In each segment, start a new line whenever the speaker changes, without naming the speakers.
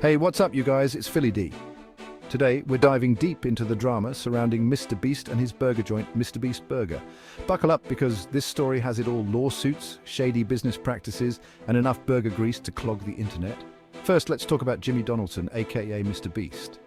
Hey, what's up, you guys? It's Philly D. Today, we're diving deep into the drama surrounding MrBeast and his burger joint, MrBeast Berger. Buckle up because this story has it all: lawsuits, shady business practices, and enough burger grease to clog the internet. First, let's talk about Jimmy Donaldson, aka MrBeast.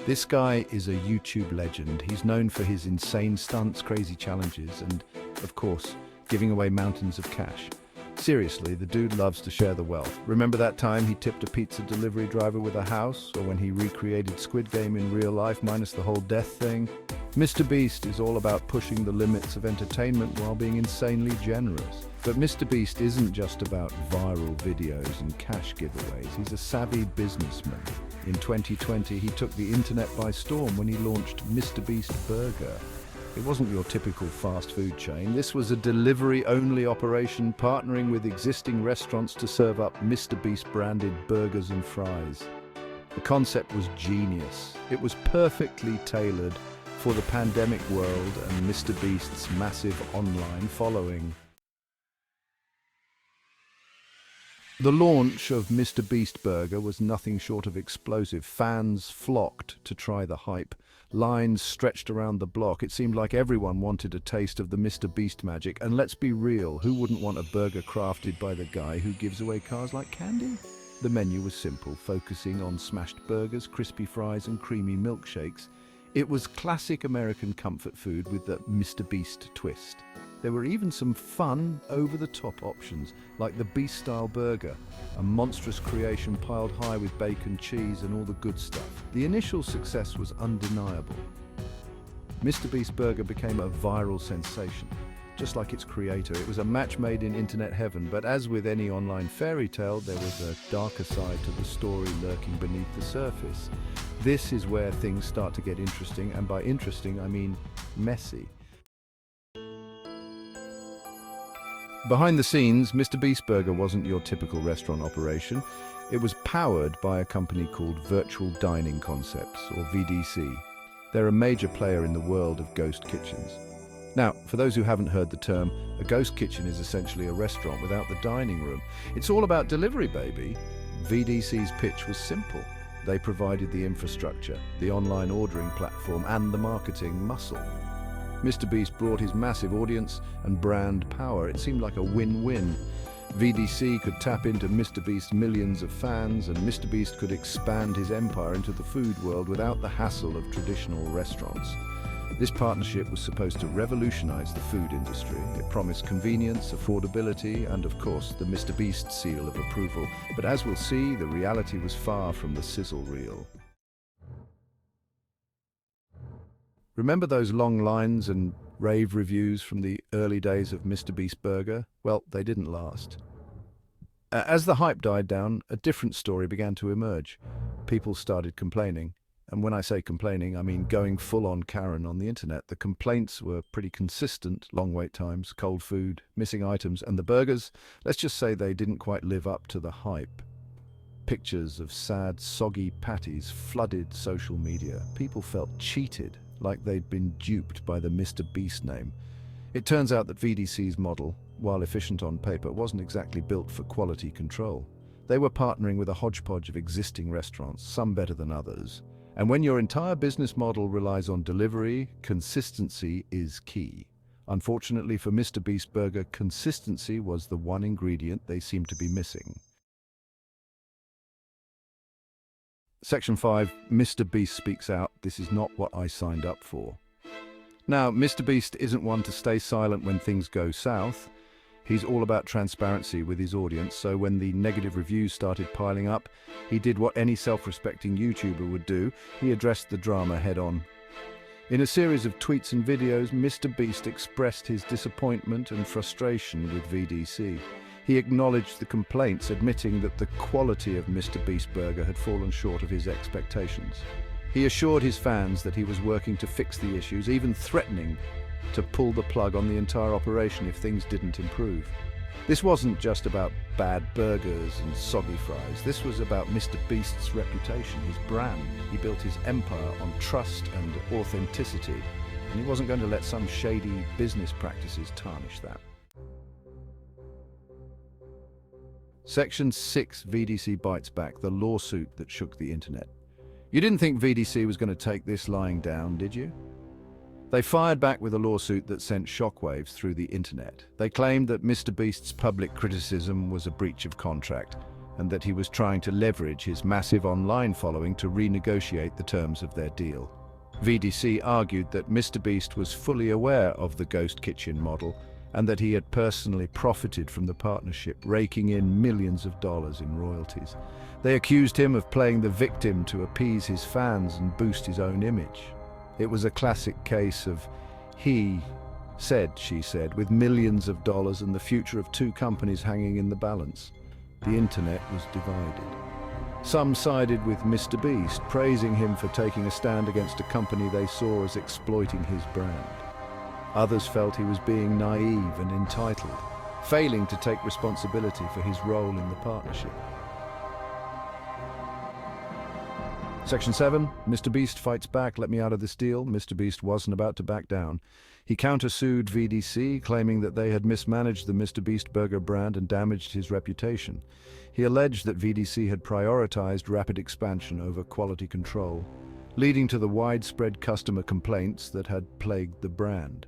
This guy is a YouTube legend. He's known for his insane stunts, crazy challenges, and, of course, giving away mountains of cash. Seriously, the dude loves to share the wealth. Remember that time he tipped a pizza delivery driver with a house? Or when he recreated Squid Game in real life minus the whole death thing? MrBeast is all about pushing the limits of entertainment while being insanely generous. But MrBeast isn't just about viral videos and cash giveaways. He's a savvy businessman. In 2020, he took the internet by storm when he launched MrBeast Berger. It wasn't your typical fast food chain. This was a delivery-only operation partnering with existing restaurants to serve up MrBeast-branded burgers and fries. The concept was genius. It was perfectly tailored for the pandemic world and MrBeast's massive online following. The launch of MrBeast Berger was nothing short of explosive. Fans flocked to try the hype. Lines stretched around the block. It seemed like everyone wanted a taste of the MrBeast magic. And let's be real, who wouldn't want a burger crafted by the guy who gives away cars like candy? The menu was simple, focusing on smashed burgers, crispy fries, and creamy milkshakes. It was classic American comfort food with the MrBeast twist. There were even some fun, over-the-top options, like the Beast-style burger, a monstrous creation piled high with bacon, cheese, and all the good stuff. The initial success was undeniable. MrBeast Berger became a viral sensation. Just like its creator, it was a match made in internet heaven, but as with any online fairy tale, there was a darker side to the story lurking beneath the surface. This is where things start to get interesting, and by interesting, I mean messy. Behind the scenes, MrBeast Berger wasn't your typical restaurant operation. It was powered by a company called Virtual Dining Concepts, or VDC. They're a major player in the world of ghost kitchens. Now, for those who haven't heard the term, a ghost kitchen is essentially a restaurant without the dining room. It's all about delivery, baby. VDC's pitch was simple. They provided the infrastructure, the online ordering platform, and the marketing muscle. MrBeast brought his massive audience and brand power. It seemed like a win-win. VDC could tap into MrBeast's millions of fans, and MrBeast could expand his empire into the food world without the hassle of traditional restaurants. This partnership was supposed to revolutionize the food industry. It promised convenience, affordability, and of course, the MrBeast seal of approval. But as we'll see, the reality was far from the sizzle reel. Remember those long lines and rave reviews from the early days of MrBeast Berger? Well, they didn't last. As the hype died down, a different story began to emerge. People started complaining. And when I say complaining, I mean going full-on Karen on the internet. The complaints were pretty consistent: long wait times, cold food, missing items, and the burgers, let's just say they didn't quite live up to the hype. Pictures of sad, soggy patties flooded social media. People felt cheated, like they'd been duped by the MrBeast name. It turns out that VDC's model, while efficient on paper, wasn't exactly built for quality control. They were partnering with a hodgepodge of existing restaurants, some better than others. And when your entire business model relies on delivery, consistency is key. Unfortunately for MrBeast Berger, consistency was the one ingredient they seemed to be missing. Section 5, MrBeast Speaks Out. This is not what I signed up for. Now, MrBeast isn't one to stay silent when things go south. He's all about transparency with his audience, so when the negative reviews started piling up, he did what any self-respecting YouTuber would do. He addressed the drama head-on. In a series of tweets and videos, MrBeast expressed his disappointment and frustration with VDC. He acknowledged the complaints, admitting that the quality of MrBeast Berger had fallen short of his expectations. He assured his fans that he was working to fix the issues, even threatening to pull the plug on the entire operation if things didn't improve. This wasn't just about bad burgers and soggy fries. This was about MrBeast's reputation, his brand. He built his empire on trust and authenticity, and he wasn't going to let some shady business practices tarnish that. Section 6 VDC Bites Back, the lawsuit that shook the internet. You didn't think VDC was going to take this lying down, did you? They fired back with a lawsuit that sent shockwaves through the internet. They claimed that MrBeast's public criticism was a breach of contract and that he was trying to leverage his massive online following to renegotiate the terms of their deal. VDC argued that MrBeast was fully aware of the ghost kitchen model and that he had personally profited from the partnership, raking in millions of dollars in royalties. They accused him of playing the victim to appease his fans and boost his own image. It was a classic case of he said, she said, with millions of dollars and the future of two companies hanging in the balance. The internet was divided. Some sided with MrBeast, praising him for taking a stand against a company they saw as exploiting his brand. Others felt he was being naive and entitled, failing to take responsibility for his role in the partnership. Section 7, MrBeast fights back, let me out of this deal. MrBeast wasn't about to back down. He countersued VDC, claiming that they had mismanaged the MrBeast Berger brand and damaged his reputation. He alleged that VDC had prioritized rapid expansion over quality control, leading to the widespread customer complaints that had plagued the brand.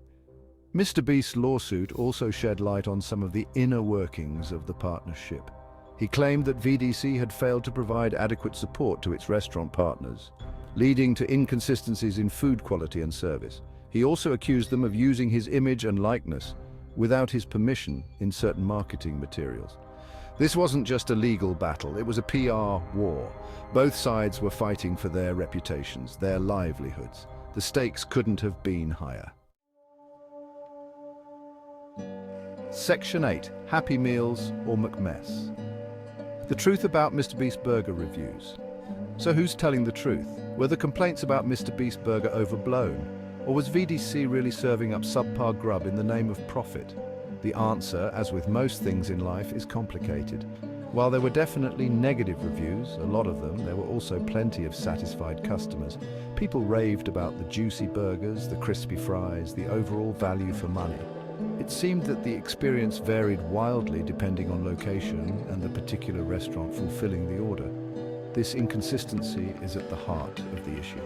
MrBeast's lawsuit also shed light on some of the inner workings of the partnership. He claimed that VDC had failed to provide adequate support to its restaurant partners, leading to inconsistencies in food quality and service. He also accused them of using his image and likeness without his permission in certain marketing materials. This wasn't just a legal battle, it was a PR war. Both sides were fighting for their reputations, their livelihoods. The stakes couldn't have been higher. Section 8, Happy Meals or McMess. The truth about MrBeast Berger reviews. So who's telling the truth? Were the complaints about MrBeast Berger overblown? Or was VDC really serving up subpar grub in the name of profit? The answer, as with most things in life, is complicated. While there were definitely negative reviews, a lot of them, there were also plenty of satisfied customers. People raved about the juicy burgers, the crispy fries, the overall value for money. It seemed that the experience varied wildly depending on location and the particular restaurant fulfilling the order. This inconsistency is at the heart of the issue.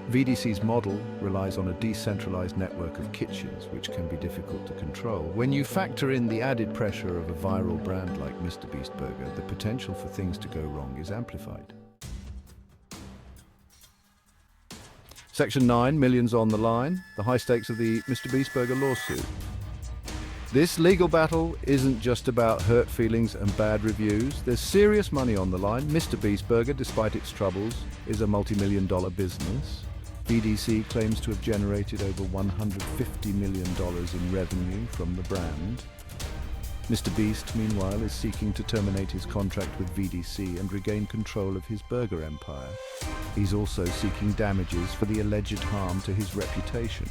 VDC's model relies on a decentralized network of kitchens, which can be difficult to control. When you factor in the added pressure of a viral brand like MrBeast Berger, the potential for things to go wrong is amplified. Section 9, millions on the line, the high stakes of the MrBeast Berger lawsuit. This legal battle isn't just about hurt feelings and bad reviews. There's serious money on the line. MrBeast Berger, despite its troubles, is a multi-million-dollar business. VDC claims to have generated over $150 million in revenue from the brand. MrBeast, meanwhile, is seeking to terminate his contract with VDC and regain control of his burger empire. He's also seeking damages for the alleged harm to his reputation.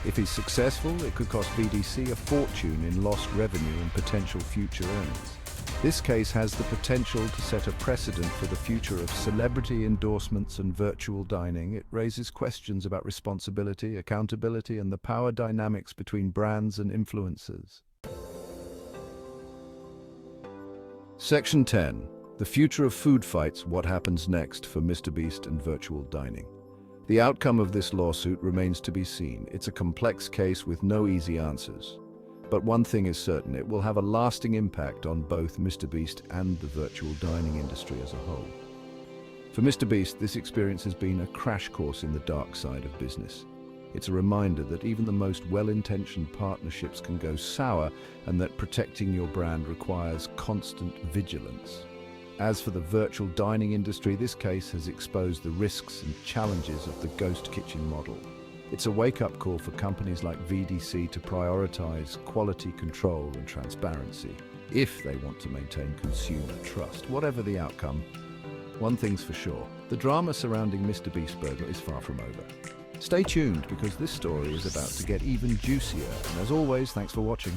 If he's successful, it could cost VDC a fortune in lost revenue and potential future earnings. This case has the potential to set a precedent for the future of celebrity endorsements and virtual dining. It raises questions about responsibility, accountability, and the power dynamics between brands and influencers. Section 10. The future of food fights, what happens next for MrBeast and virtual dining. The outcome of this lawsuit remains to be seen. It's a complex case with no easy answers. But one thing is certain, it will have a lasting impact on both MrBeast and the virtual dining industry as a whole. For MrBeast, this experience has been a crash course in the dark side of business. It's a reminder that even the most well-intentioned partnerships can go sour and that protecting your brand requires constant vigilance. As for the virtual dining industry, this case has exposed the risks and challenges of the ghost kitchen model. It's a wake-up call for companies like VDC to prioritize quality control and transparency if they want to maintain consumer trust. Whatever the outcome, one thing's for sure, the drama surrounding MrBeast Berger is far from over. Stay tuned because this story is about to get even juicier. And as always, thanks for watching.